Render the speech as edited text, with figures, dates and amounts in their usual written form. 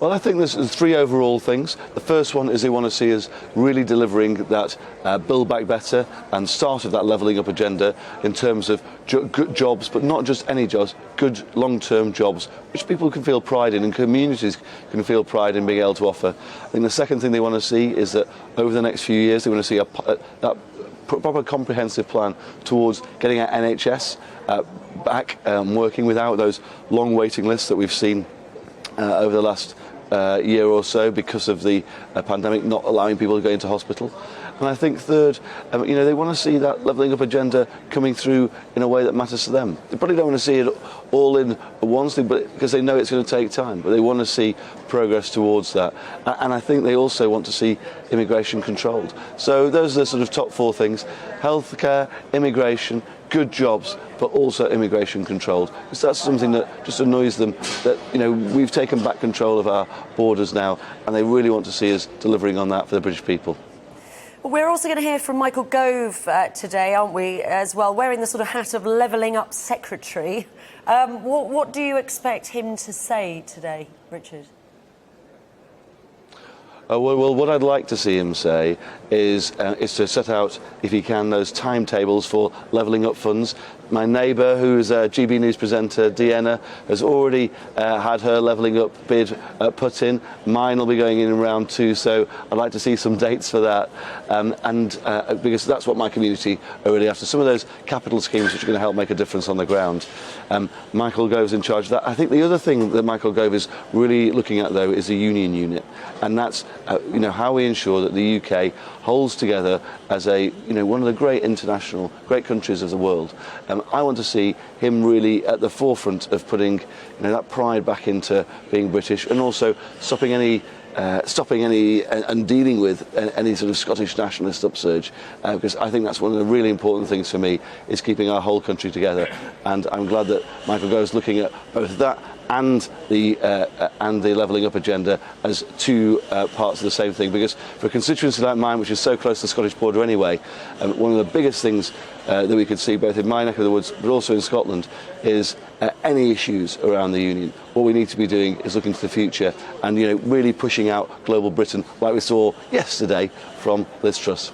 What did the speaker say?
Well, I think there's three overall things. The first one is they want to see us really delivering that Build Back Better and start of that levelling up agenda in terms of good jobs, but not just any jobs, good long-term jobs, which people can feel pride in and communities can feel pride in being able to offer. I think the second thing they want to see is that over the next few years they want to see that proper comprehensive plan towards getting our NHS back working without those long waiting lists that we've seen over the last year or so because of the pandemic not allowing people to go into hospital. And I think third, they want to see that levelling up agenda coming through in a way that matters to them. They probably don't want to see it all in one thing, but because they know it's going to take time, but they want to see progress towards that. And I think they also want to see immigration controlled. So those are the sort of top four things: healthcare, immigration, good jobs, but also immigration controlled. Because that's something that just annoys them, that we've taken back control of our borders now, and they really want to see us delivering on that for the British people. We're also going to hear from Michael Gove today, aren't we, as well, wearing the sort of hat of Levelling Up Secretary. What do you expect him to say today, Richard? Well, what I'd like to see him say is to set out, if he can, those timetables for levelling up funds. My neighbour, who's a GBNews presenter, Deanna, has already had her levelling up bid put in. Mine will be going in round 2, so I'd like to see some dates for that. Because that's what my community are really after. Some of those capital schemes which are going to help make a difference on the ground. Michael Gove's in charge of that. I think the other thing that Michael Gove is really looking at, though, is the union unit. And that's how we ensure that the UK holds together as one of the great great countries of the world. I want to see him really at the forefront of putting that pride back into being British, and also stopping any and dealing with any sort of Scottish nationalist upsurge, because I think that's one of the really important things for me, is keeping our whole country together. And I'm glad that Michael Gove is looking at both that and the levelling up agenda as two parts of the same thing, because for a constituency like mine, which is so close to the Scottish border anyway, one of the biggest things that we could see both in my neck of the woods but also in Scotland is any issues around the union. What we need to be doing is looking to the future and really pushing out global Britain, like we saw yesterday from Liz Truss.